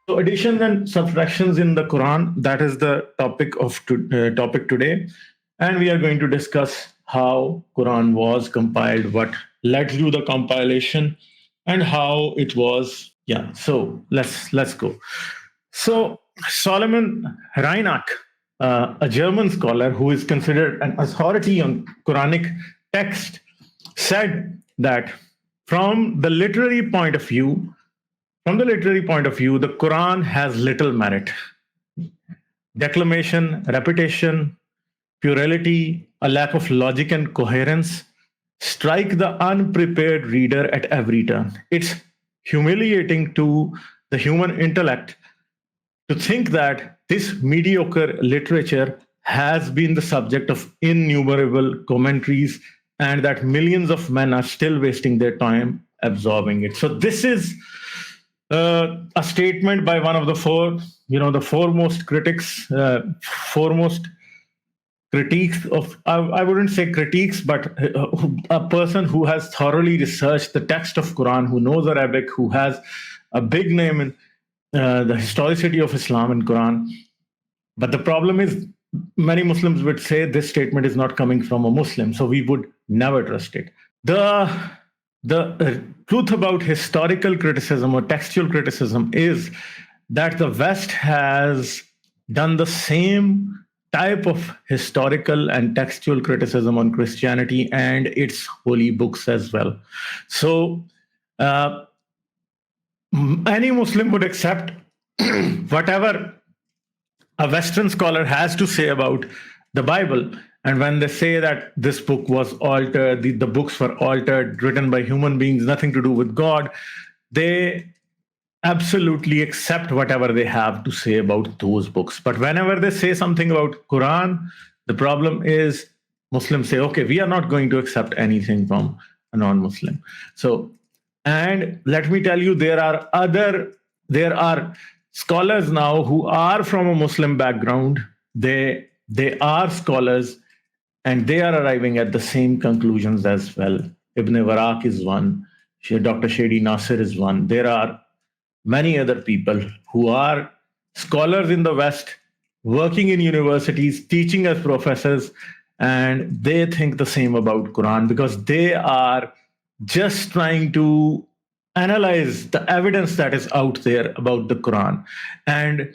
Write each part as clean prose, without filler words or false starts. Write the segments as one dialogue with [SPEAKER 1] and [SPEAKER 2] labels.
[SPEAKER 1] So additions and subtractions in the Quran, that is the topic today, and we are going to discuss how Quran was compiled, what led to the compilation, and how it was. Yeah, so let's go. So Solomon Reinach, a German scholar who is considered an authority on Quranic text, said that from the literary point of view, the Quran has little merit. Declamation, repetition, plurality, a lack of logic and coherence strike the unprepared reader at every turn. It's humiliating to the human intellect to think that this mediocre literature has been the subject of innumerable commentaries and that millions of men are still wasting their time absorbing it. So this is a statement by one of the the foremost critics, foremost critiques of, I wouldn't say critiques, but a person who has thoroughly researched the text of Quran, who knows Arabic, who has a big name in the historicity of Islam and Quran. But the problem is, many Muslims would say this statement is not coming from a Muslim, so we would never trust it. The truth about historical criticism or textual criticism is that the West has done the same type of historical and textual criticism on Christianity and its holy books as well. So any Muslim would accept whatever a Western scholar has to say about the Bible. And when they say that this book was altered, the books were altered, written by human beings, nothing to do with God, they absolutely accept whatever they have to say about those books. But whenever they say something about Quran, the problem is Muslims say, okay, we are not going to accept anything from a non-Muslim. So, and let me tell you, there are scholars now who are from a Muslim background. They are scholars and they are arriving at the same conclusions as well. Ibn Waraq is one, Dr. Shady Nasir is one. There are many other people who are scholars in the West, working in universities, teaching as professors, and they think the same about Quran because they are just trying to analyze the evidence that is out there about the Quran, and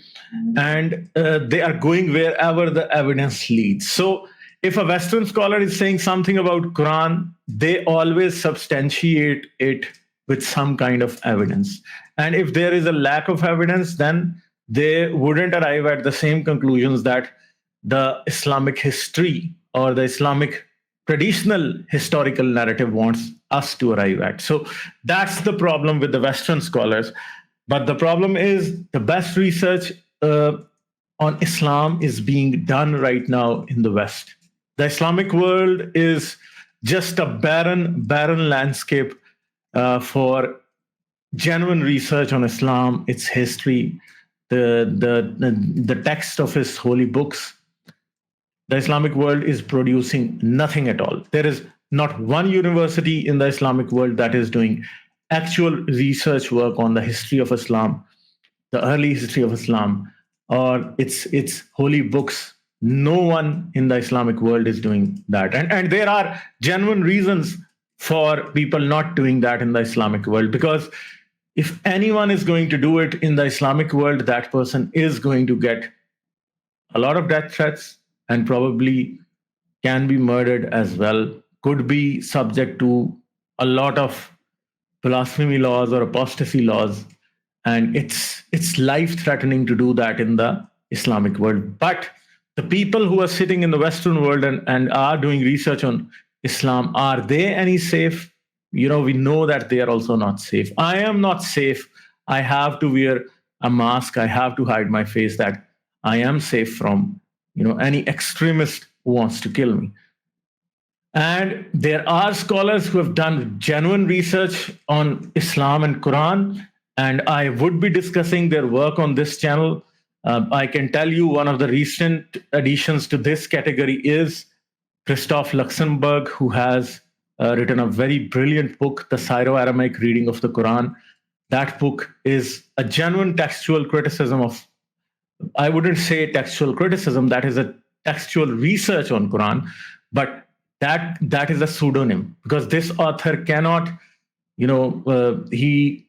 [SPEAKER 1] they are going wherever the evidence leads. So if a Western scholar is saying something about Quran, they always substantiate it with some kind of evidence. And if there is a lack of evidence, then they wouldn't arrive at the same conclusions that the Islamic history or the Islamic traditional historical narrative wants us to arrive at. So that's the problem with the Western scholars. But the problem is the best research on Islam is being done right now in the West. The Islamic world is just a barren landscape for genuine research on Islam, its history, the text of its holy books. The Islamic world is producing nothing at all. There is not one university in the Islamic world that is doing actual research work on the history of Islam, the early history of Islam, or its holy books. No one in the Islamic world is doing that. And there are genuine reasons for people not doing that in the Islamic world, because if anyone is going to do it in the Islamic world, that person is going to get a lot of death threats and probably can be murdered as well, could be subject to a lot of blasphemy laws or apostasy laws. And it's life-threatening to do that in the Islamic world. But the people who are sitting in the Western world and are doing research on Islam, are they any safe? We know that they are also not safe. I am not safe. I have to wear a mask. I have to hide my face, that I am safe from, any extremist who wants to kill me. And there are scholars who have done genuine research on Islam and Quran, and I would be discussing their work on this channel. I can tell you one of the recent additions to this category is Christoph Luxemburg, who has written a very brilliant book, The Syro-Aramaic Reading of the Quran. that book is a genuine textual criticism of, I wouldn't say textual criticism, that is a textual research on Quran, but that is a pseudonym, because this author cannot, he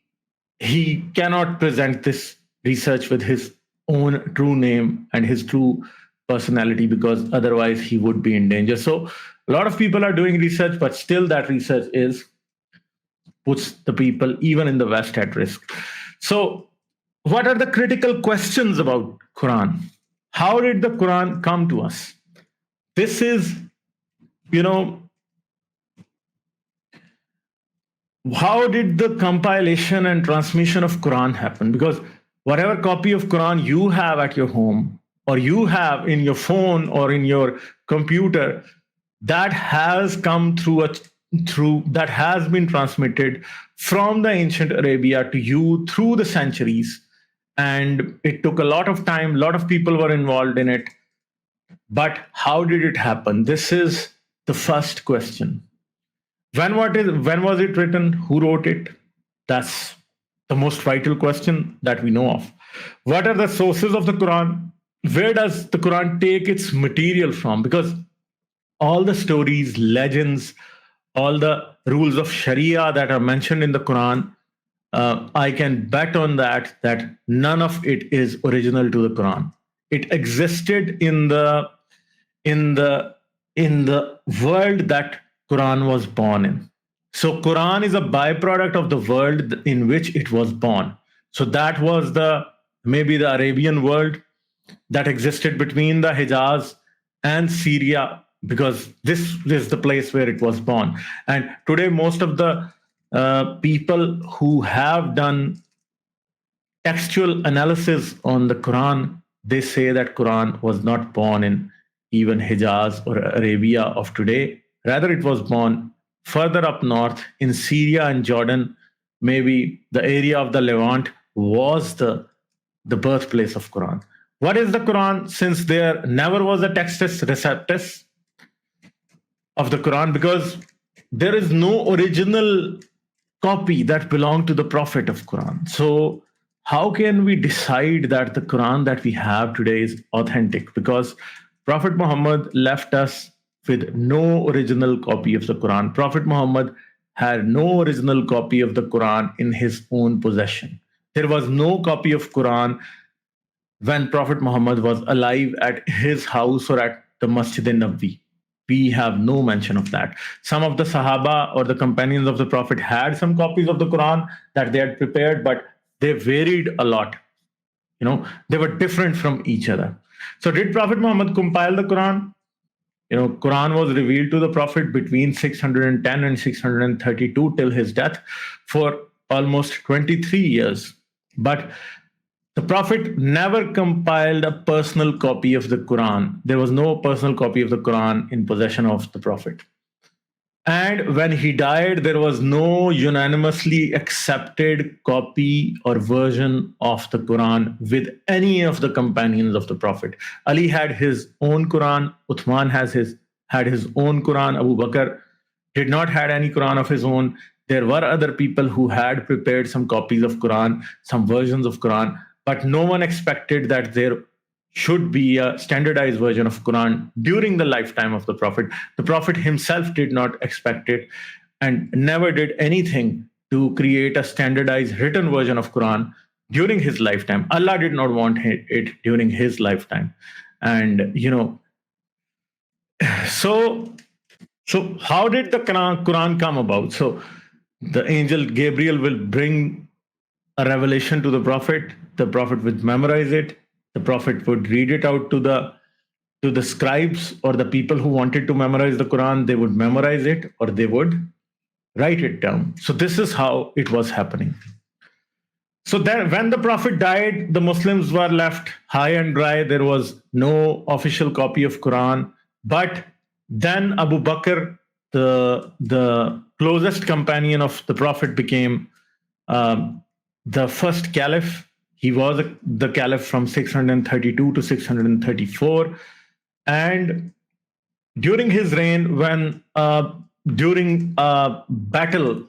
[SPEAKER 1] cannot present this research with his own true name and his true personality, because otherwise he would be in danger. So a lot of people are doing research, but still that research is puts the people even in the West at risk. So what are the critical questions about Quran? How did the Quran come to us? This is, how did the compilation and transmission of Quran happen? Because whatever copy of Quran you have at your home, or you have in your phone or in your computer, that has come that has been transmitted from the ancient Arabia to you through the centuries. And it took a lot of time, a lot of people were involved in it. But how did it happen? This is the first question. When was it written? Who wrote it? That's the most vital question that we know of. What are the sources of the Quran? Where does the Quran take its material from? Because all the stories, legends, all the rules of Sharia that are mentioned in the Quran, I can bet on that none of it is original to the Quran. It existed in the world that Quran was born in. So Quran is a byproduct of the world in which it was born. So that was maybe the Arabian world that existed between the Hijaz and Syria, because this is the place where it was born. And today, most of the people who have done textual analysis on the Quran, they say that Quran was not born in even Hijaz or Arabia of today. Rather, it was born further up north in Syria and Jordan. Maybe the area of the Levant was the birthplace of Quran. What is the Quran? Since there never was a Textus Receptus of the Quran, because there is no original copy that belonged to the Prophet of Quran. So how can we decide that the Quran that we have today is authentic? Because Prophet Muhammad left us with no original copy of the Quran. Prophet Muhammad had no original copy of the Quran in his own possession. There was no copy of Quran when Prophet Muhammad was alive at his house or at the Masjid al-Nabawi. We have no mention of that. Some of the Sahaba or the companions of the Prophet had some copies of the Quran that they had prepared, but they varied a lot. They were different from each other. So did Prophet Muhammad compile the Quran? Quran was revealed to the Prophet between 610 and 632 till his death, for almost 23 years. But the Prophet never compiled a personal copy of the Quran. There was no personal copy of the Quran in possession of the Prophet. And when he died, there was no unanimously accepted copy or version of the Quran with any of the companions of the Prophet. Ali had his own Quran. Uthman had his own Quran. Abu Bakr did not had any Quran of his own. There were other people who had prepared some copies of Quran, some versions of Quran, but no one expected that there should be a standardized version of Quran during the lifetime of the Prophet. The Prophet himself did not expect it and never did anything to create a standardized written version of Quran during his lifetime. Allah did not want it during his lifetime. And so how did the Quran come about? So the angel Gabriel will bring a revelation to the Prophet. The Prophet would memorize it. The Prophet would read it out to the scribes or the people who wanted to memorize the Quran. They would memorize it or they would write it down. So this is how it was happening. So then when the Prophet died, the Muslims were left high and dry. There was no official copy of Quran. But then Abu Bakr, the closest companion of the Prophet, became the first caliph. He was the caliph from 632 to 634. And during his reign, when during a battle,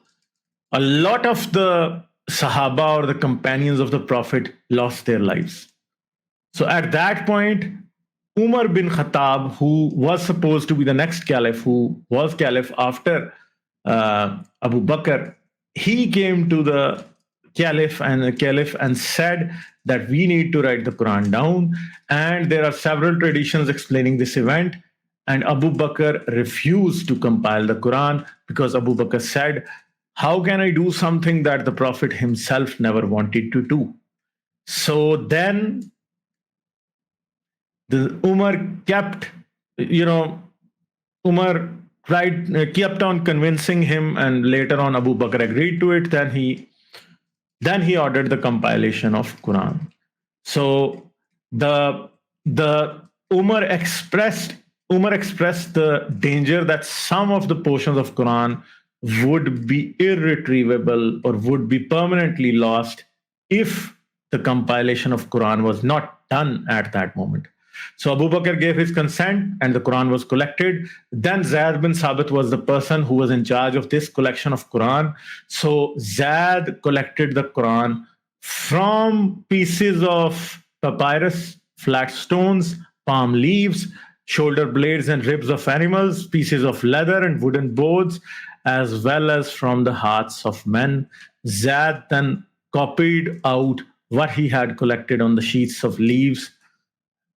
[SPEAKER 1] a lot of the Sahaba or the companions of the Prophet lost their lives. So at that point, Umar bin Khattab, who was supposed to be the next caliph, who was caliph after Abu Bakr, he came to the caliph and said that we need to write the Quran down. And there are several traditions explaining this event. And Abu Bakr refused to compile the Quran because Abu Bakr said, how can I do something that the Prophet himself never wanted to do? So then the Umar kept, Umar kept on convincing him, and later on Abu Bakr agreed to it. Then he ordered the compilation of Quran. So the Umar expressed the danger that some of the portions of Quran would be irretrievable or would be permanently lost if the compilation of Quran was not done at that moment. So Abu Bakr gave his consent and the Quran was collected. Then Zaid bin Sabit was the person who was in charge of this collection of Quran. So Zaid collected the Quran from pieces of papyrus, flat stones, palm leaves, shoulder blades and ribs of animals, pieces of leather and wooden boards, as well as from the hearts of men. Zaid then copied out what he had collected on the sheets of leaves,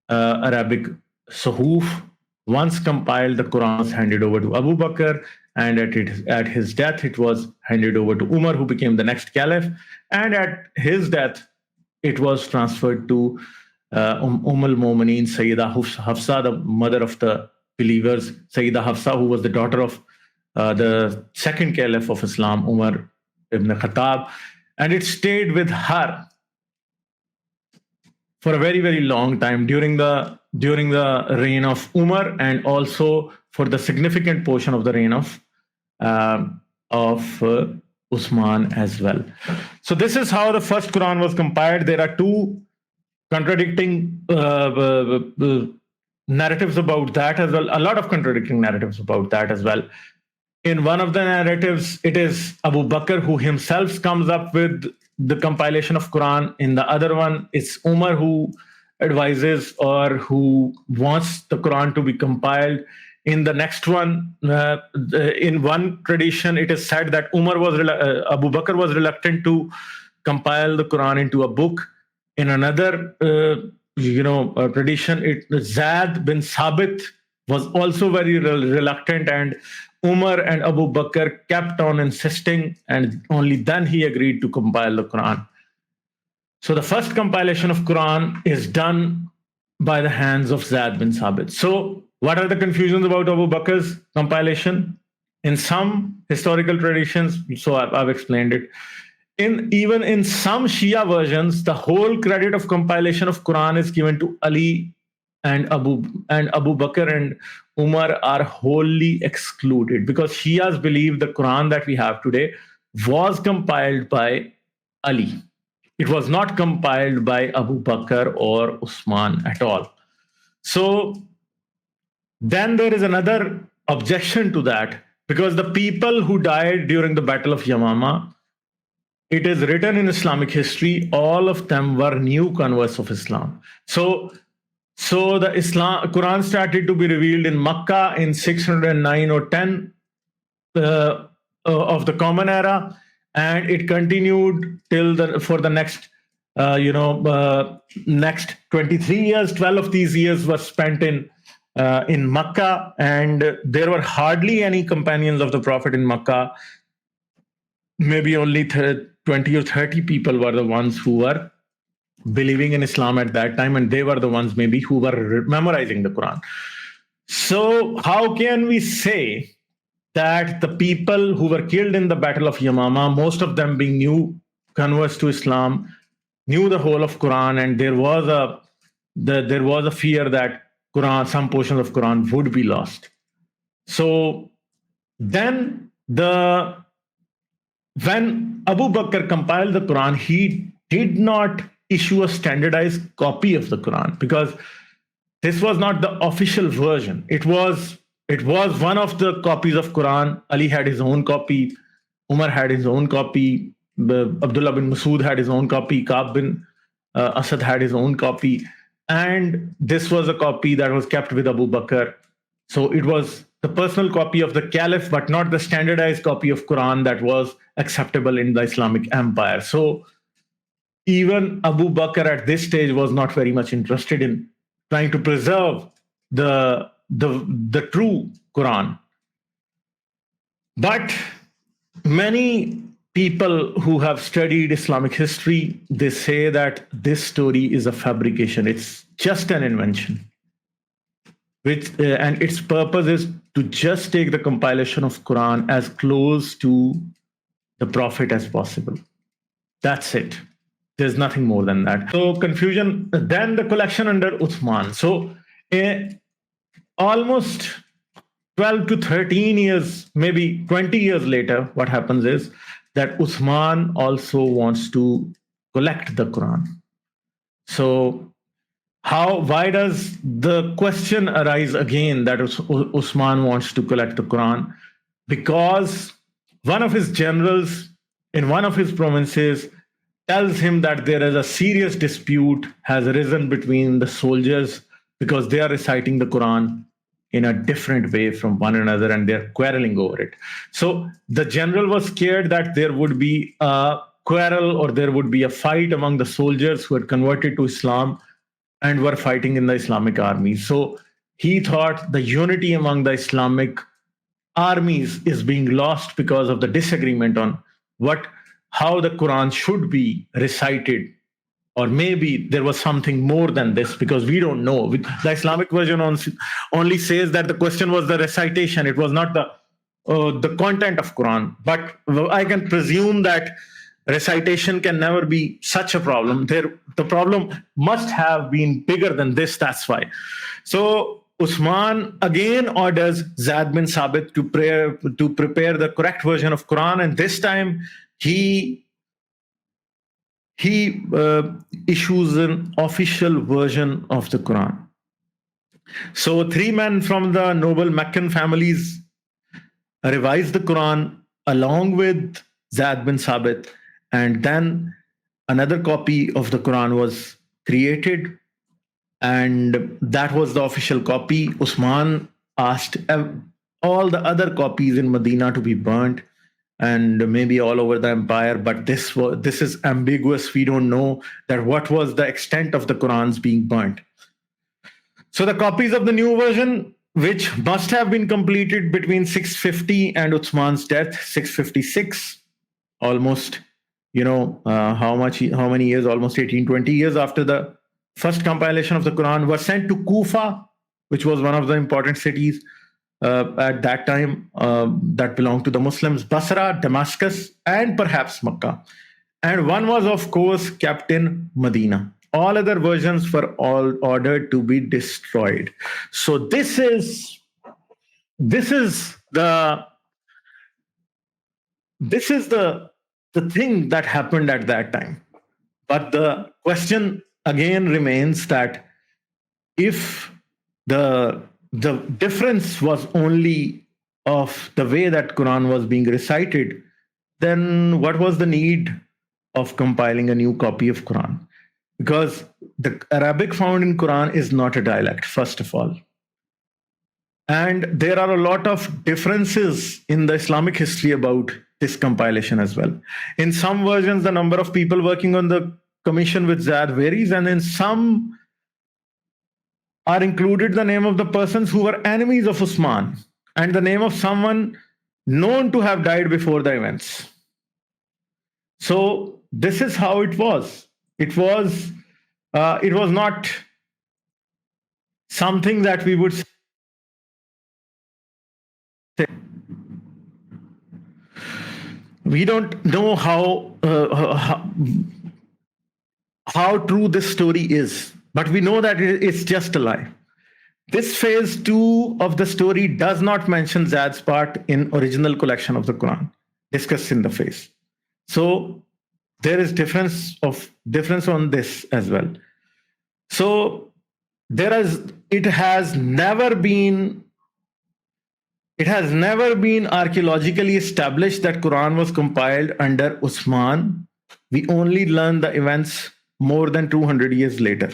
[SPEAKER 1] Arabic suhuf. Once compiled, the Quran was handed over to Abu Bakr, and at his death, it was handed over to Umar, who became the next caliph. And at his death, it was transferred to al-Mu'mineen, Sayyida Hafsa, the mother of the believers, Sayyida Hafsa, who was the daughter of the second caliph of Islam, Umar ibn Khattab. And it stayed with her for a very, very long time during the reign of Umar, and also for the significant portion of the reign of Usman as well. So this is how the first Quran was compiled. There are two contradicting narratives about that as well. A lot of contradicting narratives about that as well. In one of the narratives, it is Abu Bakr who himself comes up with the compilation of Quran. In the other one, it's Umar who advises or who wants the Quran to be compiled. In the next one, in one tradition, it is said that Abu Bakr was reluctant to compile the Quran into a book. In another, tradition, Zaid bin Sabit was also very reluctant, and Umar and Abu Bakr kept on insisting, and only then he agreed to compile the Quran. So the first compilation of Quran is done by the hands of Zaid bin Sabit. So what are the confusions about Abu Bakr's compilation? In some historical traditions, so I've explained it. Even in some Shia versions, the whole credit of compilation of Quran is given to Ali, and Abu Bakr and Umar are wholly excluded, because Shias believe the Quran that we have today was compiled by Ali. It was not compiled by Abu Bakr or Usman at all. So then there is another objection to that, because the people who died during the Battle of Yamama, it is written in Islamic history, all of them were new converts of Islam. So the Quran started to be revealed in Makkah in 609 or 10 of the Common Era, and it continued for the next next 23 years. 12 of these years were spent in Makkah, and there were hardly any companions of the Prophet in Makkah. Maybe only 20 or 30 people were the ones who were believing in Islam at that time, and they were the ones maybe who were memorizing the Quran. So how can we say that the people who were killed in the Battle of Yamama, most of them being new converts to Islam, knew the whole of Quran, and there was a fear that some portions of Quran would be lost. So then when Abu Bakr compiled the Quran, he did not issue a standardized copy of the Quran, because this was not the official version. It was one of the copies of Quran. Ali had his own copy, Umar had his own copy, Abdullah bin Masood had his own copy. Ka'b bin Asad had his own copy. And this was a copy that was kept with Abu Bakr. So it was the personal copy of the Caliph, but not the standardized copy of Quran that was acceptable in the Islamic Empire. So even Abu Bakr at this stage was not very much interested in trying to preserve the true Quran. But many people who have studied Islamic history, they say that this story is a fabrication. It's just an invention. And its purpose is to just take the compilation of Quran as close to the Prophet as possible. That's it. There's nothing more than that. So confusion. Then the collection under Uthman. So almost 12 to 13 years, maybe 20 years later, what happens is that Uthman also wants to collect the Quran. So why does the question arise again that Uthman wants to collect the Quran? Because one of his generals in one of his provinces tells him that there is a serious dispute has arisen between the soldiers because they are reciting the Quran in a different way from one another and they're quarreling over it. So the general was scared that there would be a quarrel or there would be a fight among the soldiers who had converted to Islam and were fighting in the Islamic army. So he thought the unity among the Islamic armies is being lost because of the disagreement on how the Quran should be recited. Or maybe there was something more than this because we don't know. The Islamic version only says that the question was the recitation. It was not the content of Quran. But I can presume that recitation can never be such a problem. The problem must have been bigger than this. That's why. So Uthman again orders Zaid bin Sabit to prepare the correct version of Quran, and this time he issues an official version of the Quran. So 3 men from the noble Meccan families revised the Quran along with Zaid bin Sabit, and then another copy of the Quran was created, and that was the official copy. Uthman asked all the other copies in Medina to be burnt and maybe all over the empire, but this is ambiguous. We don't know that what was the extent of the Qurans being burnt. So the copies of the new version, which must have been completed between 650 and Uthman's death, 656, almost, how many years? Almost 18, 20 years after the first compilation of the Quran, were sent to Kufa, which was one of the important cities at that time that belonged to the Muslims, Basra, Damascus, and perhaps Makkah. And one was, of course, kept in Medina. All other versions were all ordered to be destroyed. So this is the thing that happened at that time. But the question again remains that if the difference was only of the way that Quran was being recited, then what was the need of compiling a new copy of Quran? Because the Arabic found in Quran is not a dialect, first of all. And there are a lot of differences in the Islamic history about this compilation as well. In some versions, the number of people working on the commission with Zaid varies, and in some are included the name of the persons who were enemies of Uthman and the name of someone known to have died before the events. So this is how it was. It was not something that we would say. We don't know how true this story is, but we know that it's just a lie. This phase 2 of the story does not mention Zaid's part in original collection of the Quran discussed in the phase. So there is difference on this as well. So it has never been It has never been archaeologically established that Quran was compiled under Usman. We only learn the events more than 200 years later.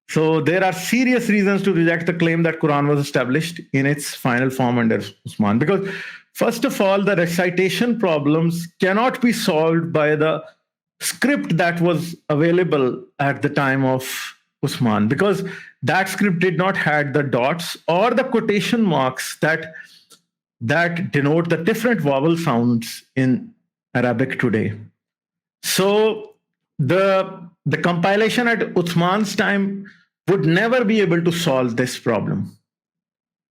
[SPEAKER 1] So there are serious reasons to reject the claim that Quran was established in its final form under Usman. Because first of all, the recitation problems cannot be solved by the script that was available at the time of Usman, because that script did not had the dots or the quotation marks that denote the different vowel sounds in Arabic today. So the compilation at Uthman's time would never be able to solve this problem,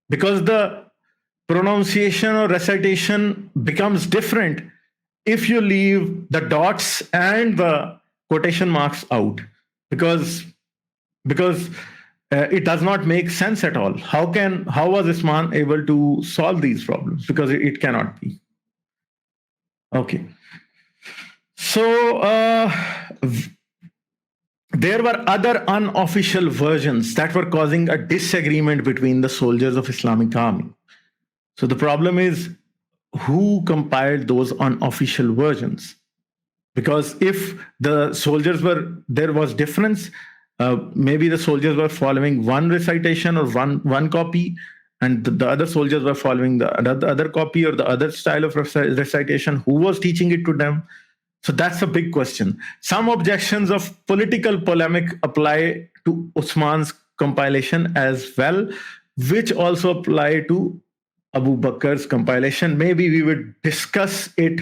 [SPEAKER 1] because the pronunciation or recitation becomes different if you leave the dots and the quotation marks out, because it does not make sense at all. How was Usman able to solve these problems? Because it cannot be. Okay. So there were other unofficial versions that were causing a disagreement between the soldiers of Islamic army. So the problem is, who compiled those unofficial versions? Because if the soldiers there was difference, maybe the soldiers were following one recitation or one copy, and the other soldiers were following the other copy or the other style of recitation. Who was teaching it to them? So that's a big question. Some objections of political polemic apply to Usman's compilation as well, which also apply to Abu Bakr's compilation. Maybe we would discuss it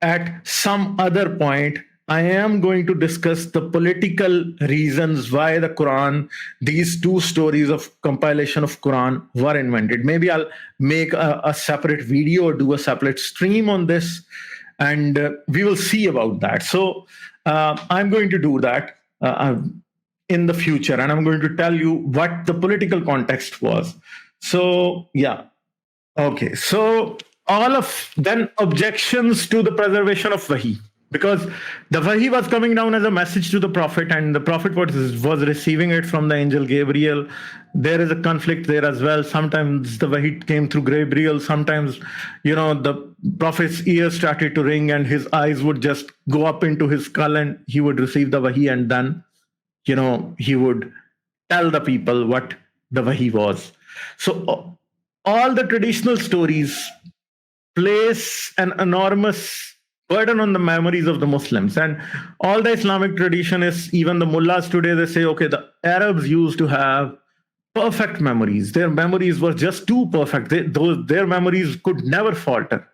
[SPEAKER 1] at some other point. I am going to discuss the political reasons why the Quran, these two stories of compilation of Quran were invented. Maybe I'll make a separate video or do a separate stream on this, and we will see about that. So I'm going to do that in the future, and I'm going to tell you what the political context was. So yeah. Okay, so all of then objections to the preservation of Wahi, because the Wahi was coming down as a message to the Prophet, and the Prophet was receiving it from the angel Gabriel. There is a conflict there as well. Sometimes the Wahi came through Gabriel. Sometimes, the Prophet's ears started to ring and his eyes would just go up into his skull and he would receive the Wahi, and then, he would tell the people what the Wahi was. So all the traditional stories place an enormous burden on the memories of the Muslims. And all the Islamic tradition is, even the mullahs today, they say, okay, the Arabs used to have perfect memories. Their memories were just too perfect. Their memories could never falter.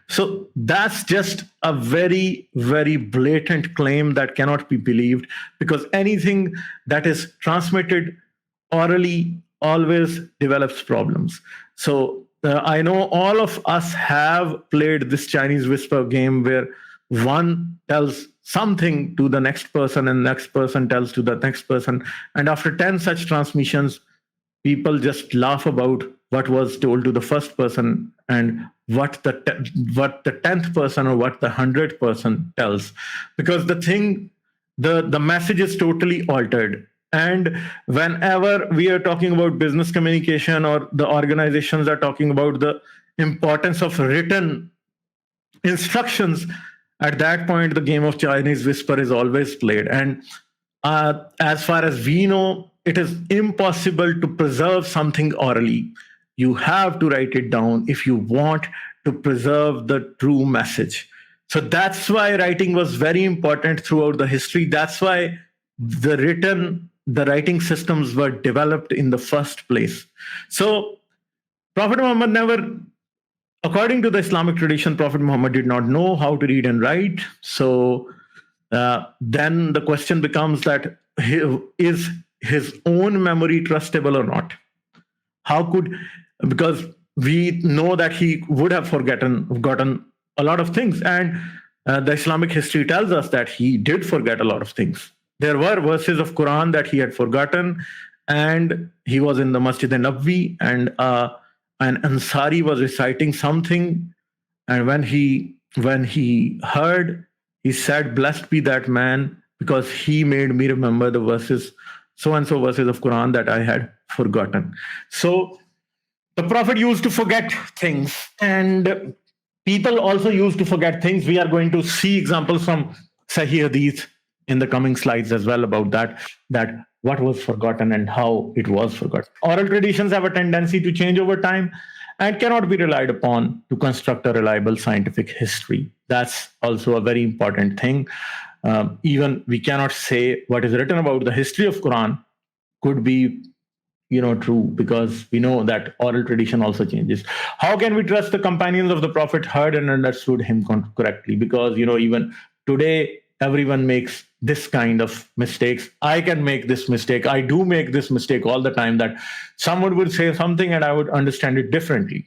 [SPEAKER 1] So that's just a very, very blatant claim that cannot be believed, because anything that is transmitted orally always develops problems. So I know all of us have played this Chinese whisper game where one tells something to the next person and the next person tells to the next person. And after 10 such transmissions, people just laugh about what was told to the first person and what the 10th person or what the 100th person tells. Because the message is totally altered. And whenever we are talking about business communication, or the organizations are talking about the importance of written instructions, at that point, the game of Chinese whisper is always played. And as far as we know, it is impossible to preserve something orally. You have to write it down if you want to preserve the true message. So that's why writing was very important throughout the history. That's why the writing systems were developed in the first place. So Prophet Muhammad never, according to the Islamic tradition, Prophet Muhammad did not know how to read and write. So then the question becomes that, is his own memory trustable or not? Because we know that he would have forgotten a lot of things. And the Islamic history tells us that he did forget a lot of things. There were verses of Quran that he had forgotten, and he was in the Masjid al-Nabawi, and an Ansari was reciting something, and when he heard, he said, "Blessed be that man, because he made me remember the verses, so and so verses of Quran that I had forgotten." So The Prophet used to forget things, and people also used to forget things. We are going to see examples from Sahih Hadith in the coming slides as well about that what was forgotten and how it was forgotten. Oral traditions have a tendency to change over time and cannot be relied upon to construct a reliable scientific history. That's also a very important thing. Even we cannot say what is written about the history of Quran could be true, because we know that oral tradition also changes. How can we trust the companions of the Prophet heard and understood him correctly? Because even today everyone makes this kind of mistakes. I can make this mistake. I do make this mistake all the time, that someone would say something and I would understand it differently.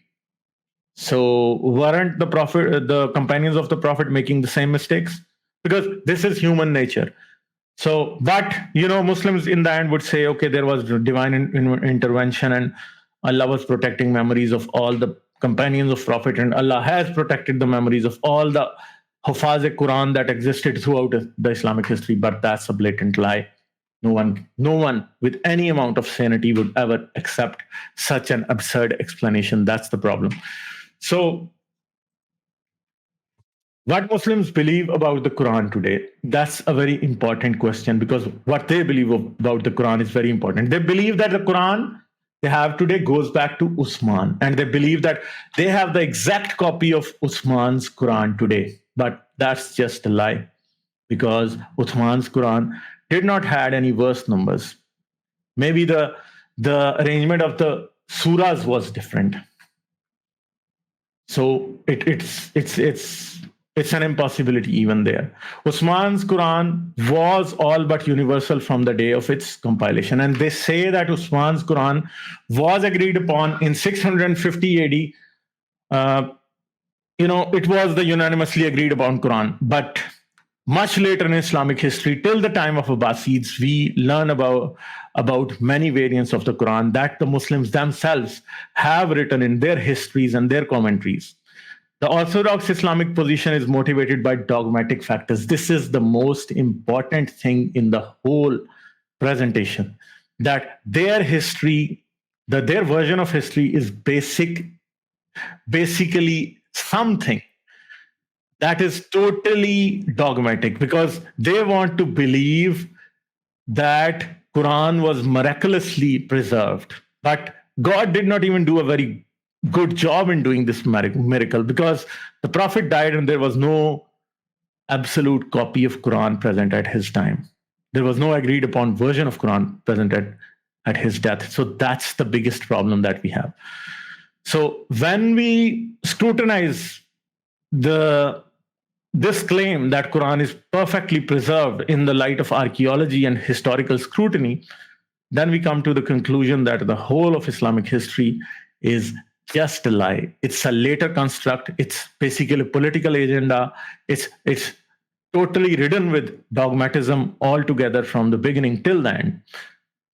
[SPEAKER 1] So weren't the companions of the Prophet making the same mistakes? Because this is human nature. So, but Muslims in the end would say, okay, there was divine intervention and Allah was protecting memories of all the companions of Prophet, and Allah has protected the memories of all the Hufaz-e-Quran that existed throughout the Islamic history. But that's a blatant lie. No one with any amount of sanity would ever accept such an absurd explanation. That's the problem. So, what Muslims believe about the Quran today, that's a very important question, because what they believe about the Quran is very important. They believe that the Quran they have today goes back to Usman, and they believe that they have the exact copy of Usman's Quran today. But that's just a lie, because Usman's Quran did not had any verse numbers. Maybe the arrangement of the surahs was different. So it's an impossibility even there. Usman's Quran was all but universal from the day of its compilation. And they say that Usman's Quran was agreed upon in 650 AD. It was the unanimously agreed upon Quran. But much later in Islamic history, till the time of Abbasids, we learn about many variants of the Quran that the Muslims themselves have written in their histories and their commentaries. The Orthodox Islamic position is motivated by dogmatic factors. This is the most important thing in the whole presentation, that their history, their version of history is basically something that is totally dogmatic, because they want to believe that Quran was miraculously preserved. But God did not even do a very good job in doing this miracle, because the Prophet died and there was no absolute copy of Quran present at his time. There was no agreed upon version of Quran present at his death. So that's the biggest problem that we have. So when we scrutinize this claim that Quran is perfectly preserved in the light of archaeology and historical scrutiny, then we come to the conclusion that the whole of Islamic history is just a lie. It's a later construct. It's basically a political agenda. It's totally ridden with dogmatism altogether from the beginning till the end,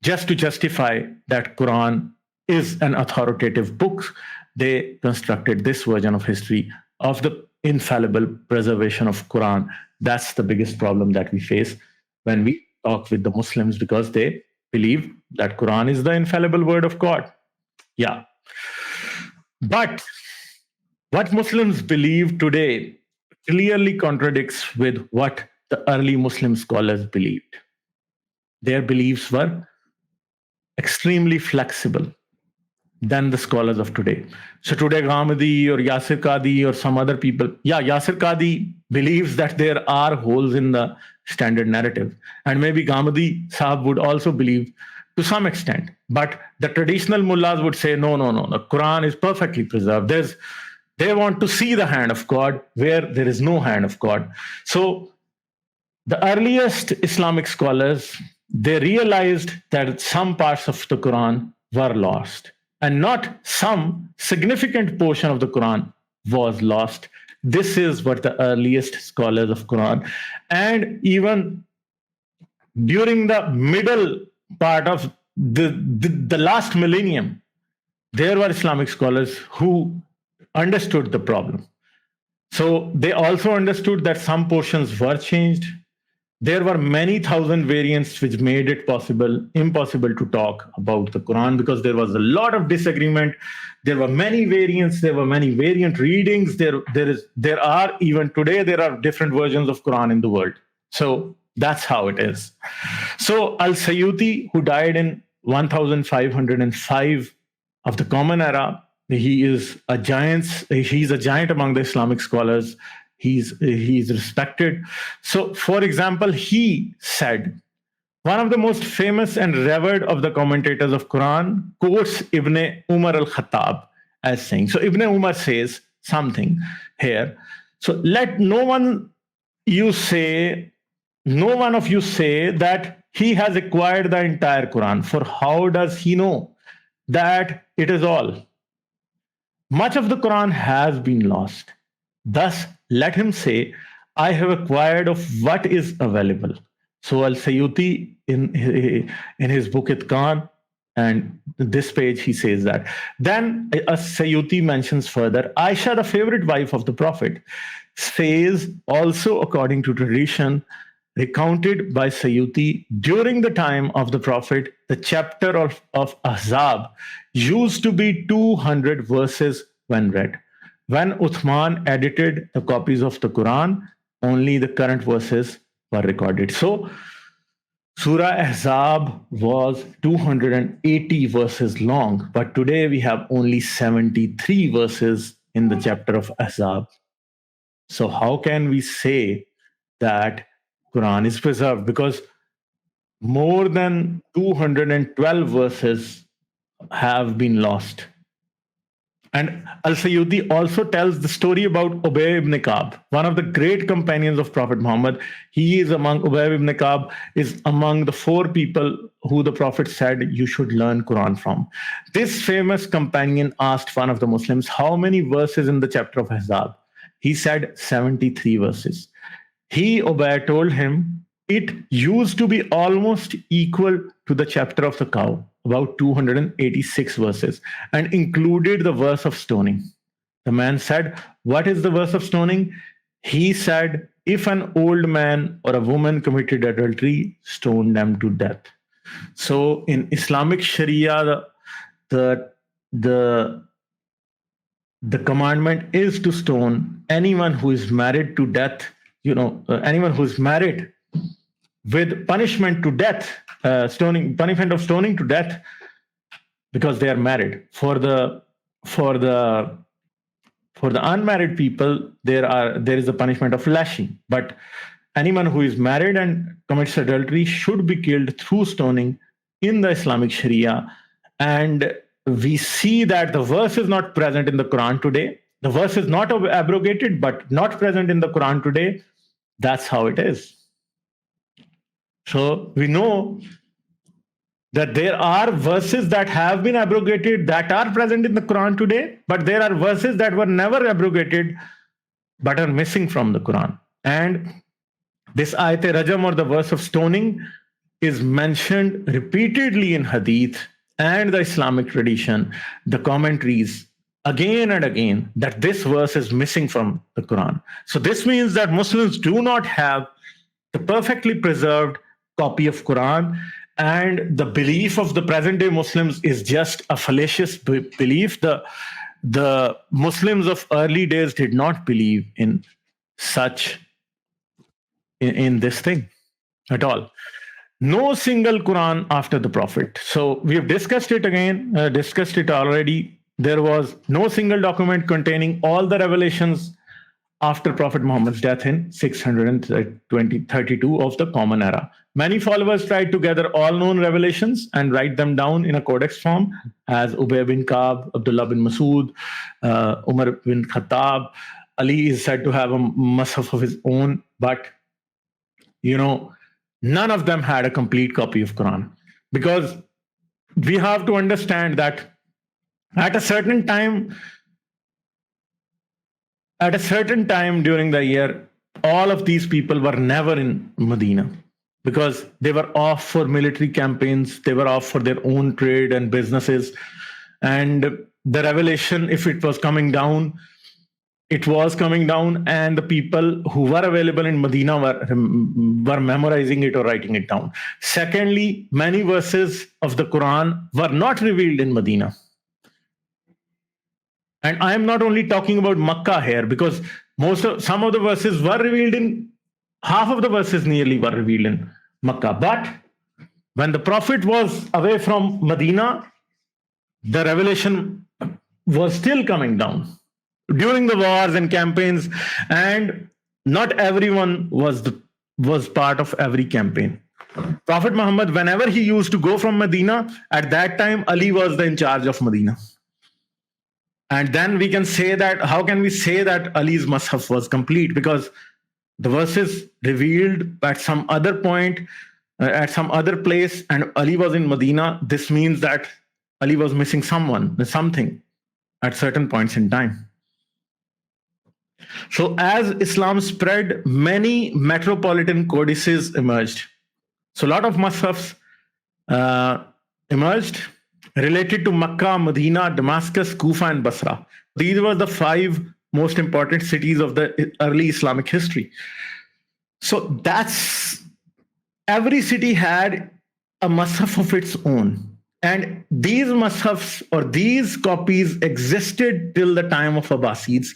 [SPEAKER 1] just to justify that Quran is an authoritative book. They constructed this version of history of the infallible preservation of Quran. That's the biggest problem that we face when we talk with the Muslims, because they believe that Quran is the infallible word of God. Yeah. But what Muslims believe today clearly contradicts with what the early Muslim scholars believed. Their beliefs were extremely flexible than the scholars of today. So today, Ghamidi or Yasir Qadi or some other people, Yasir Qadi believes that there are holes in the standard narrative. And maybe Ghamidi Sahab would also believe to some extent. But the traditional mullahs would say, no, the Quran is perfectly preserved. They want to see the hand of God where there is no hand of God. So the earliest Islamic scholars, they realized that some parts of the Quran were lost, and not some significant portion of the Quran was lost. This is what the earliest scholars of Quran, and even during the middle part of the last millennium, there were Islamic scholars who understood the problem. So they also understood that some portions were changed. there were many thousand variants which made it impossible to talk about the Quran, because there was a lot of disagreement. There were many variants, there were many variant readings. There are even today, there are different versions of Quran in the world. So that's how it is. So Al-Sayyuti, who died in 1505 of the Common Era, he's a giant among the Islamic scholars. He's respected. So, for example, he said, one of the most famous and revered of the commentators of Quran quotes Ibn Umar al-Khattab as saying, so Ibn Umar says something here. So let no one of you say that he has acquired the entire Quran, for how does he know that it is all? Much of the Quran has been lost. Thus, let him say, I have acquired of what is available. So Al-Sayyuti in his book Itqan, and this page he says that. Then Al-Sayyuti mentions further, Aisha, the favorite wife of the Prophet, says also according to tradition, recounted by Sayyuti, during the time of the Prophet, the chapter of Ahzab used to be 200 verses when read. When Uthman edited the copies of the Quran, only the current verses were recorded. So Surah Ahzab was 280 verses long, but today we have only 73 verses in the chapter of Ahzab. So how can we say that Quran is preserved? Because more than 212 verses have been lost. And Al-Sayyuti also tells the story about Ubay ibn Ka'b, one of the great companions of Prophet Muhammad. Ubay ibn Ka'b is among the 4 people who the Prophet said you should learn Quran from. This famous companion asked one of the Muslims, how many verses in the chapter of Ahzab? He said 73 verses. Ubay told him, it used to be almost equal to the chapter of the cow, about 286 verses, and included the verse of stoning. The man said, what is the verse of stoning? He said, if an old man or a woman committed adultery, stone them to death. So in Islamic Sharia, the commandment is to stone anyone who is married to death, anyone who is married with punishment to death, punishment of stoning to death, because they are married. For the unmarried people, there is a punishment of lashing. But anyone who is married and commits adultery should be killed through stoning in the Islamic Sharia. And we see that the verse is not present in the Quran today. The verse is not abrogated, but not present in the Quran today. That's how it is. So we know that there are verses that have been abrogated that are present in the Quran today, but there are verses that were never abrogated but are missing from the Quran. And this ayat-e-rajam, or the verse of stoning, is mentioned repeatedly in Hadith and the Islamic tradition, the commentaries, again and again, that this verse is missing from the Quran. So this means that Muslims do not have the perfectly preserved copy of Quran, and the belief of the present day Muslims is just a fallacious belief. The Muslims of early days did not believe in this thing at all. No single Quran after the Prophet. So we have discussed it already. There was no single document containing all the revelations after Prophet Muhammad's death in 632 of the Common Era. Many followers tried to gather all known revelations and write them down in a codex form, as Ubay bin Ka'b, Abdullah bin Masud, Umar bin Khattab. Ali is said to have a mushaf of his own, but none of them had a complete copy of Quran, because we have to understand that at a certain time during the year, all of these people were never in Medina, because they were off for military campaigns, they were off for their own trade and businesses. And the revelation, if it was coming down, it was coming down, and the people who were available in Medina were memorizing it or writing it down. Secondly, many verses of the Quran were not revealed in Medina. And I am not only talking about Makkah here, because some of the verses were revealed in, half of the verses nearly were revealed in Makkah. But when the Prophet was away from Medina, the revelation was still coming down during the wars and campaigns, and not everyone was part of every campaign. Prophet Muhammad, whenever he used to go from Medina, at that time Ali was in charge of Medina. And then we can say that, how can we say that Ali's Mus'haf was complete? Because the verses revealed at some other point, at some other place, and Ali was in Medina. This means that Ali was missing something at certain points in time. So as Islam spread, many metropolitan codices emerged. So a lot of Mus'hafs emerged related to Makkah, Medina, Damascus, Kufa, and Basra. These were the 5 most important cities of the early Islamic history. So every city had a Mus'haf of its own. And these Mus'hafs or these copies existed till the time of Abbasids.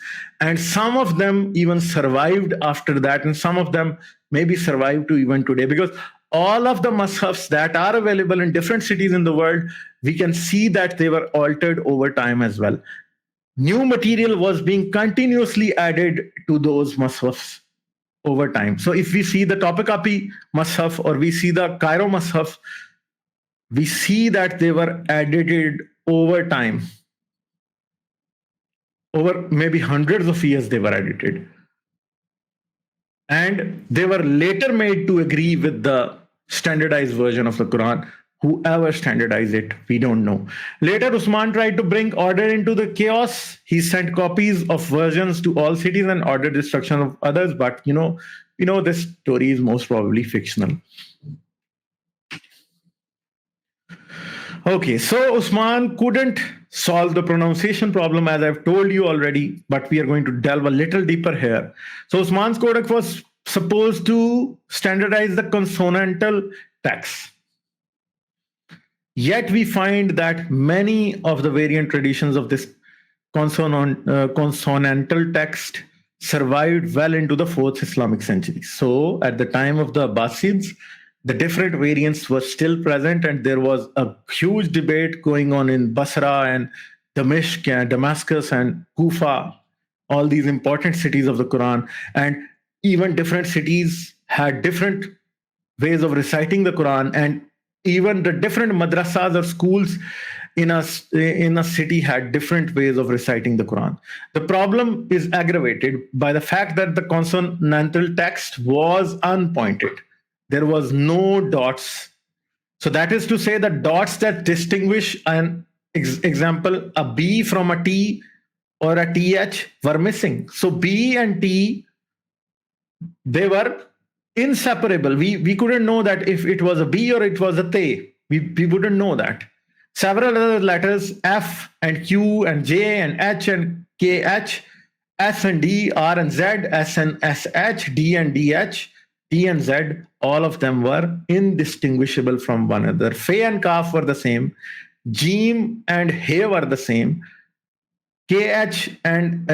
[SPEAKER 1] And some of them even survived after that. And some of them maybe survive to even today. Because all of the Mus'hafs that are available in different cities in the world, we can see that they were altered over time as well. New material was being continuously added to those Mus'hafs over time. So if we see the Topkapi Mus'haf or we see the Cairo Mus'haf, we see that they were edited over time. Over maybe hundreds of years they were edited. And they were later made to agree with the standardized version of the Quran. Whoever standardized it, we don't know. Later, Usman tried to bring order into the chaos. He sent copies of versions to all cities and ordered destruction of others. But this story is most probably fictional. Okay, so Usman couldn't solve the pronunciation problem, as I've told you already, but we are going to delve a little deeper here. So Usman's Codex was supposed to standardize the consonantal texts. Yet we find that many of the variant traditions of this consonantal text survived well into the 4th Islamic century. So at the time of the Abbasids, the different variants were still present, and there was a huge debate going on in Basra and Damascus and Kufa, all these important cities of the Quran. And even different cities had different ways of reciting the Quran, and even the different madrasas or schools in a city had different ways of reciting the Quran. The problem is aggravated by the fact that the consonantal text was unpointed. There was no dots. So that is to say that dots that distinguish an example, a B from a T or a TH were missing. So B and T, they were inseparable. We couldn't know that if it was a B or it was a T. We wouldn't know that. Several other letters, F and Q and J and H and KH, S and D, R and Z, S and SH, D and DH, T and Z, all of them were indistinguishable from one another. Fe and Kaf were the same. Jim and He were the same. KH and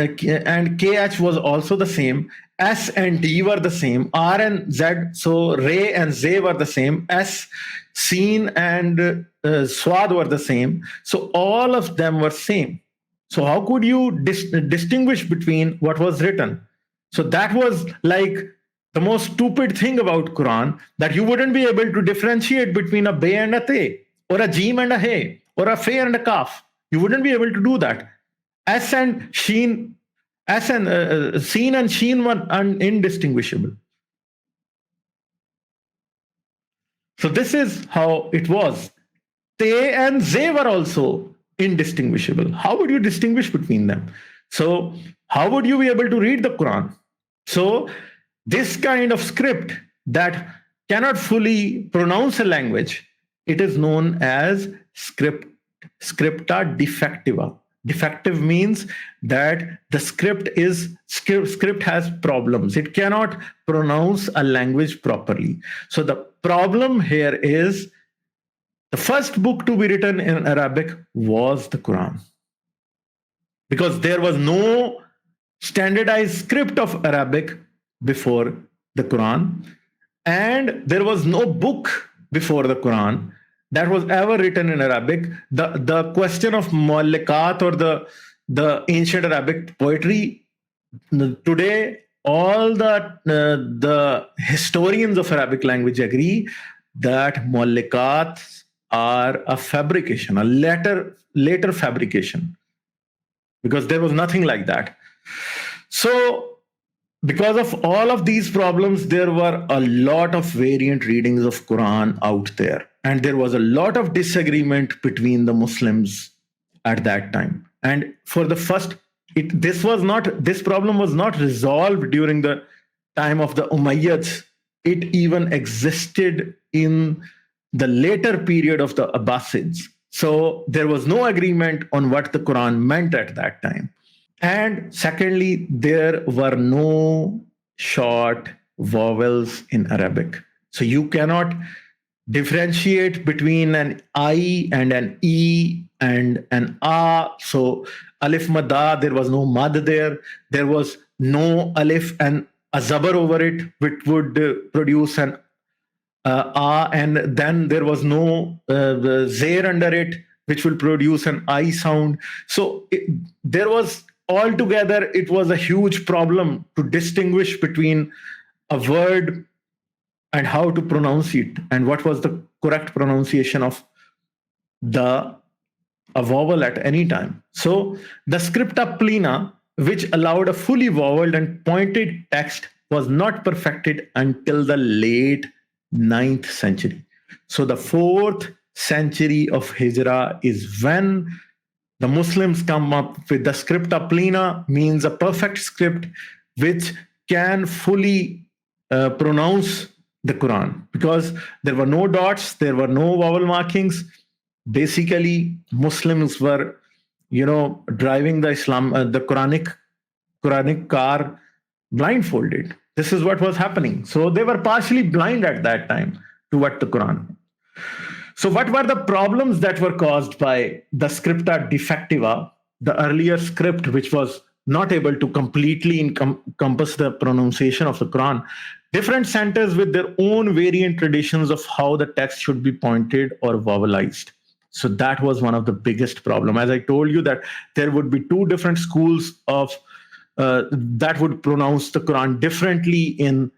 [SPEAKER 1] KH was also the same. S and D were the same. R and Z, so Re and Z were the same. S, Sin and Swad were the same. So all of them were same. So how could you distinguish between what was written? So that was like the most stupid thing about Quran, that you wouldn't be able to differentiate between a Be and a Te, or a Jim and a He, or a Fe and a Kaf. You wouldn't be able to do that. S and Sheen, Seen and Sheen were indistinguishable. So this is how it was. Te and Ze were also indistinguishable. How would you distinguish between them? So how would you be able to read the Quran? So this kind of script that cannot fully pronounce a language, it is known as scripta defectiva. Defective means that the script has problems. It cannot pronounce a language properly. So the problem here is the first book to be written in Arabic was the Quran, because there was no standardized script of Arabic before the Quran, and there was no book before the Quran that was ever written in Arabic. The question of mu'allakat, or the ancient Arabic poetry, today all the historians of Arabic language agree that mu'allakat are a fabrication, a later fabrication, because there was nothing like that. So, because of all of these problems, there were a lot of variant readings of Quran out there, and there was a lot of disagreement between the Muslims at that time. And for the first, this problem was not resolved during the time of the Umayyads. It even existed in the later period of the Abbasids. So there was no agreement on what the Quran meant at that time. And secondly, there were no short vowels in Arabic. So you cannot differentiate between an I and an E and an A. So alif madda, there was no mad there. There was no alif and a zabar over it, which would produce an and then there was no zair under it, which will produce an I sound. So there was altogether, it was a huge problem to distinguish between a word and how to pronounce it, and what was the correct pronunciation of a vowel at any time. So the scripta plena, which allowed a fully voweled and pointed text, was not perfected until the late 9th century. So the 4th century of Hijrah is when the Muslims come up with the scripta plena, means a perfect script which can fully pronounce the Quran, because there were no dots, there were no vowel markings. Basically, Muslims were, driving the Quranic car blindfolded. This is what was happening. So they were partially blind at that time to what the Quran. So what were the problems that were caused by the scripta defectiva, the earlier script, which was not able to completely encompass the pronunciation of the Quran? Different centers with their own variant traditions of how the text should be pointed or vowelized. So that was one of the biggest problem. As I told you, that there would be two different schools of that would pronounce the Quran differently in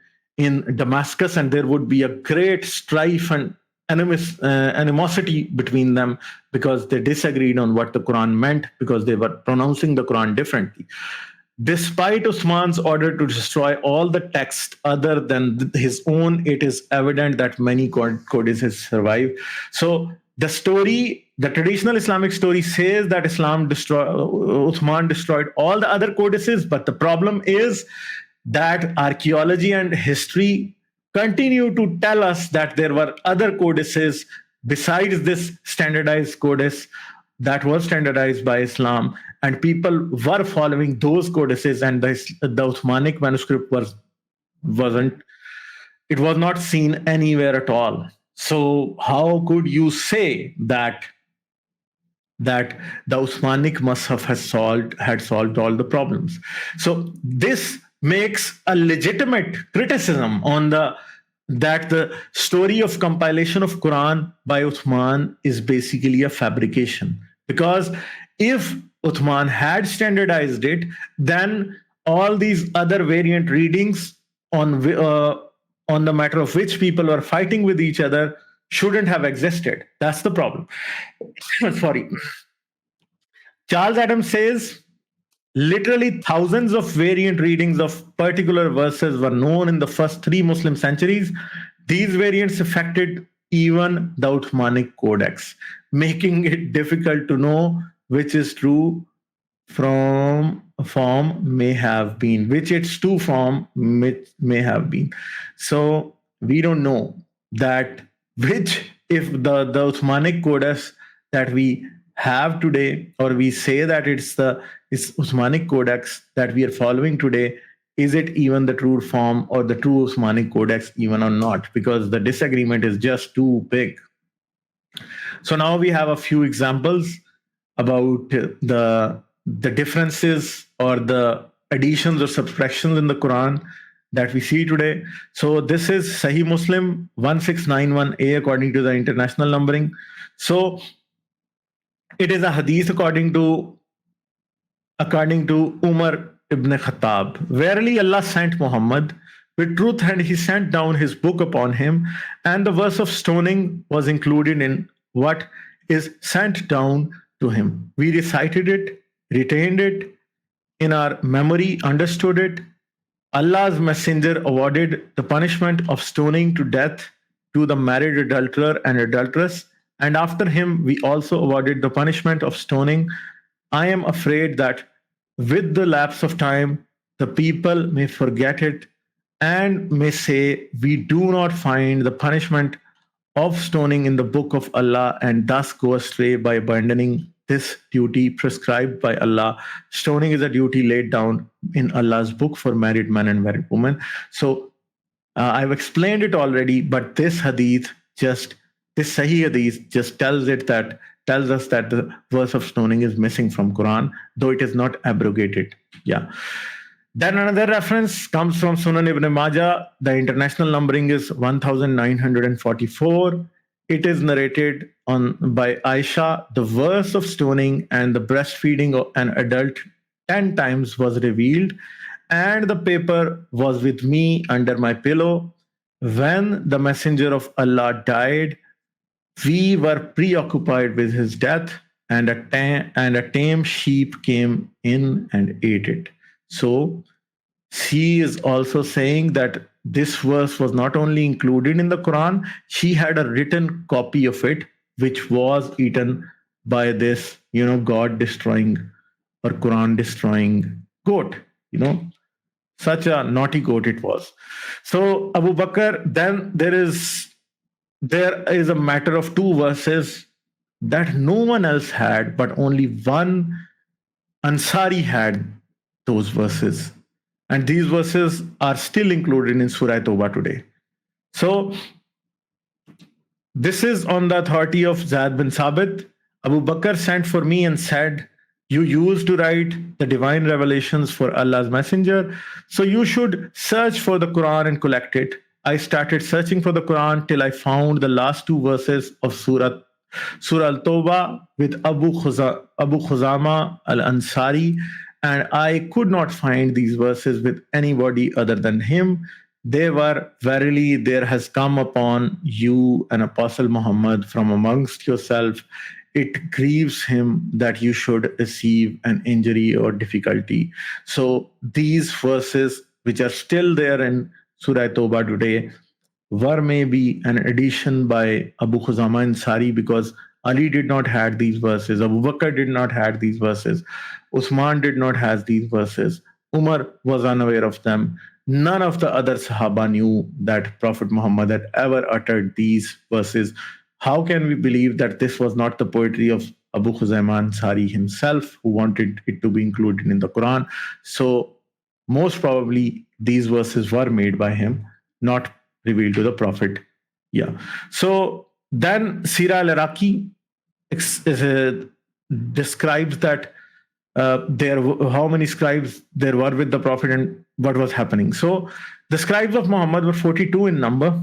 [SPEAKER 1] Damascus, and there would be a great strife and animosity between them, because they disagreed on what the Quran meant, because they were pronouncing the Quran differently. Despite Usman's order to destroy all the text other than his own, it is evident that many codices survive. So the traditional Islamic story says that Uthman destroyed all the other codices, but the problem is that archaeology and history continue to tell us that there were other codices besides this standardized codice that was standardized by Islam, and people were following those codices, and the Uthmanic manuscript was not seen anywhere at all. So how could you say that the Uthmanic Mus'haf had solved all the problems? So this makes a legitimate criticism on that the story of compilation of Quran by Uthman is basically a fabrication. Because if Uthman had standardized it, then all these other variant readings on the matter of which people are fighting with each other shouldn't have existed. That's the problem. Sorry. Charles Adams says, literally thousands of variant readings of particular verses were known in the first 3 Muslim centuries. These variants affected even the Uthmanic Codex, making it difficult to know which is true from form may have been, which its true form may have been. So we don't know that if the Uthmanic Codex that we have today, or we say that it's Usmanic Codex that we are following today, is it even the true form or the true Usmanic Codex even or not? Because the disagreement is just too big. So now we have a few examples about the differences or the additions or subtractions in the Quran that we see today. So this is Sahih Muslim 1691A according to the international numbering. So it is a hadith according to Umar ibn Khattab. Verily Allah sent Muhammad with truth, and he sent down his book upon him, and the verse of stoning was included in what is sent down to him. We recited it, retained it in our memory, understood it. Allah's messenger awarded the punishment of stoning to death to the married adulterer and adulteress, and after him we also awarded the punishment of stoning. I am afraid that with the lapse of time, the people may forget it and may say, we do not find the punishment of stoning in the book of Allah, and thus go astray by abandoning this duty prescribed by Allah. Stoning is a duty laid down in Allah's book for married men and married women. So I've explained it already, but this Sahih hadith just tells us that the verse of stoning is missing from Quran, though it is not abrogated. Yeah. Then another reference comes from Sunan Ibn Majah. The international numbering is 1944. It is narrated by Aisha. The verse of stoning and the breastfeeding of an adult 10 times was revealed, and the paper was with me under my pillow. When the messenger of Allah died, we were preoccupied with his death, and a tame sheep came in and ate it. So she is also saying that this verse was not only included in the Quran, she had a written copy of it, which was eaten by this, God destroying or Quran destroying goat, such a naughty goat it was. So Abu Bakr, then there is a matter of two verses that no one else had, but only one Ansari had those verses. And these verses are still included in Surah Tawbah today. So this is on the authority of Zaid bin Sabit. Abu Bakr sent for me and said, you used to write the divine revelations for Allah's messenger, so you should search for the Quran and collect it. I started searching for the Quran till I found the last two verses of Surah Al-Tawbah with Abu Khuzama al-Ansari, and I could not find these verses with anybody other than him. They were, verily there has come upon you an apostle Muhammad from amongst yourself. It grieves him that you should receive an injury or difficulty. So these verses, which are still there in Surah Tawbah today, were maybe an addition by Abu Khuzama Ansari, because Ali did not have these verses, Abu Bakr did not have these verses, Usman did not have these verses, Umar was unaware of them. None of the other Sahaba knew that Prophet Muhammad had ever uttered these verses. How can we believe that this was not the poetry of Abu Khuzama Ansari himself, who wanted it to be included in the Quran? So most probably these verses were made by him, not revealed to the Prophet. Yeah. So then Sira al-Iraqi describes that how many scribes there were with the Prophet and what was happening. So the scribes of Muhammad were 42 in number.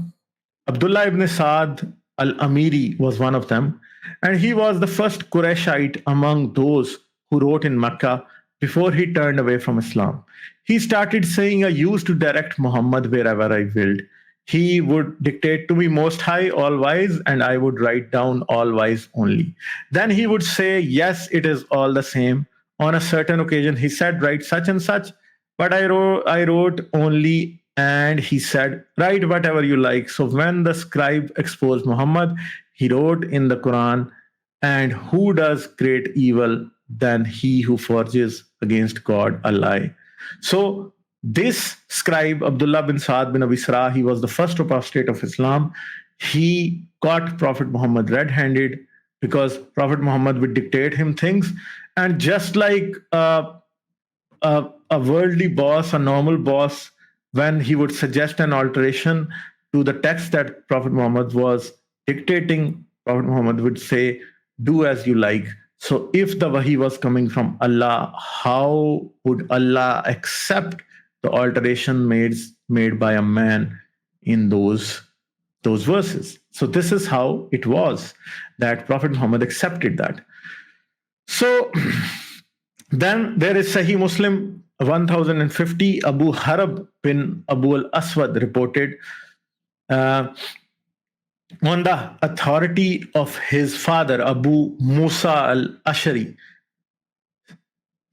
[SPEAKER 1] Abdullah ibn Sa'd al-Amiri was one of them, and he was the first Qurayshite among those who wrote in Mecca before he turned away from Islam. He started saying, I used to direct Muhammad wherever I willed. He would dictate to me Most High, All Wise, and I would write down All Wise only. Then he would say, yes, it is all the same. On a certain occasion, he said, write such and such, but I wrote only, and he said, write whatever you like. So when the scribe exposed Muhammad, he wrote in the Quran, and who does great evil than he who forges against God a lie? So this scribe, Abdullah bin Sa'd bin Abi Sarah, he was the first apostate of Islam. He caught Prophet Muhammad red-handed, because Prophet Muhammad would dictate him things. And just like a worldly boss, a normal boss, when he would suggest an alteration to the text that Prophet Muhammad was dictating, Prophet Muhammad would say, "Do as you like." So, if the wahi was coming from Allah, how would Allah accept the alteration made by a man in those verses? So, this is how it was that Prophet Muhammad accepted that. So, then there is Sahih Muslim 1050. Abu Harab bin Abu al Aswad reported, on the authority of his father, Abu Musa al Ashari,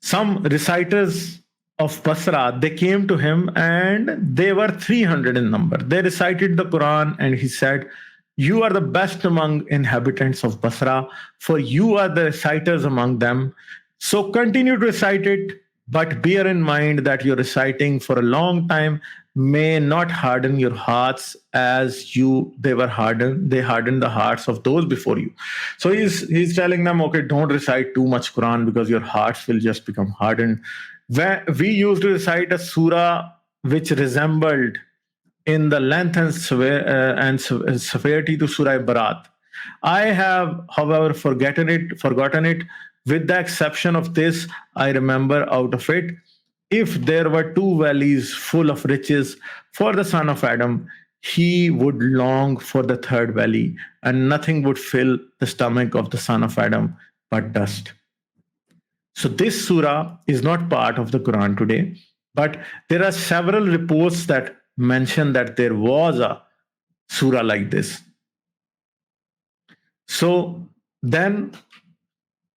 [SPEAKER 1] some reciters of Basra, they came to him and they were 300 in number. They recited the Quran and he said, "You are the best among inhabitants of Basra, for you are the reciters among them. So continue to recite it, but bear in mind that your reciting for a long time may not harden your hearts as they hardened the hearts of those before you." So he's telling them, okay, don't recite too much Quran because your hearts will just become hardened. We used to recite a surah which resembled in the length and severity to Surah Barat. I have, however, forgotten it. With the exception of this, I remember out of it, if there were two valleys full of riches for the son of Adam, he would long for the third valley, and nothing would fill the stomach of the son of Adam but dust. So this surah is not part of the Quran today, but there are several reports that mention that there was a surah like this. So then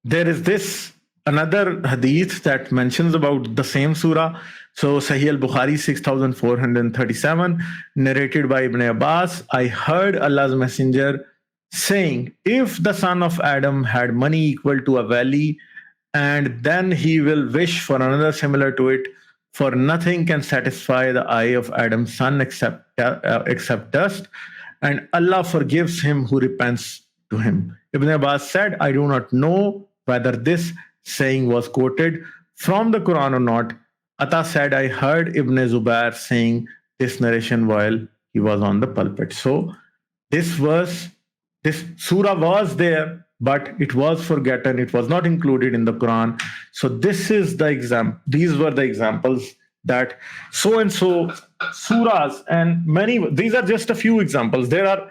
[SPEAKER 1] there is this another hadith that mentions about the same surah. So Sahih al-Bukhari 6437, narrated by Ibn Abbas, I heard Allah's messenger saying, if the son of Adam had money equal to a valley, and then he will wish for another similar to it, for nothing can satisfy the eye of Adam's son except dust, and Allah forgives him who repents to him. Ibn Abbas said, I do not know whether this saying was quoted from the Quran or not. Atta said, I heard Ibn Zubair saying this narration while he was on the pulpit. So this surah was there, but it was forgotten. It was not included in the Quran. So this is the example. These were the examples that so and so surahs, and these are just a few examples. There are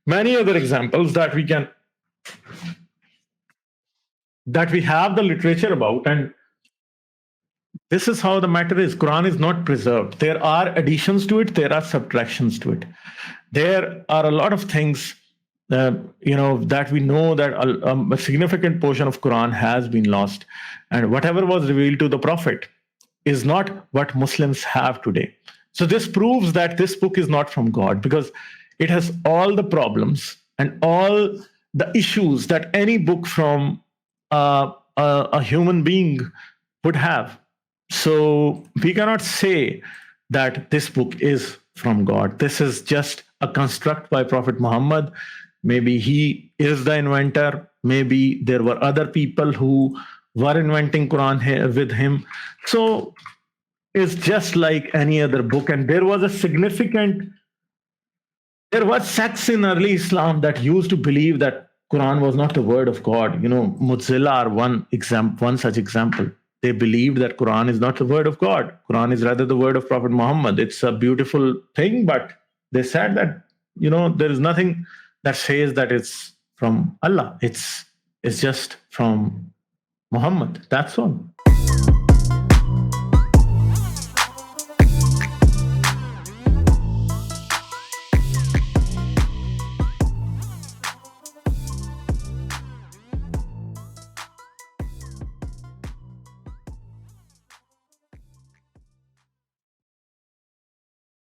[SPEAKER 1] many other examples that we have the literature about, and this is how the matter is. Quran is not preserved. There are additions to it. There are subtractions to it. There are a lot of things that we know that a significant portion of Quran has been lost, and whatever was revealed to the Prophet is not what Muslims have today. So this proves that this book is not from God, because it has all the problems and all the issues that any book from a human being would have. So we cannot say that this book is from God. This is just a construct by Prophet Muhammad. Maybe he is the inventor. Maybe there were other people who were inventing Quran with him. So it's just like any other book. And there was sects in early Islam that used to believe that Quran was not the word of God. Muzilla are one such example. They believed that Quran is not the word of God. Quran is rather the word of Prophet Muhammad. It's a beautiful thing, but they said that, there is nothing that says that it's from Allah. It's just from Muhammad. That's all.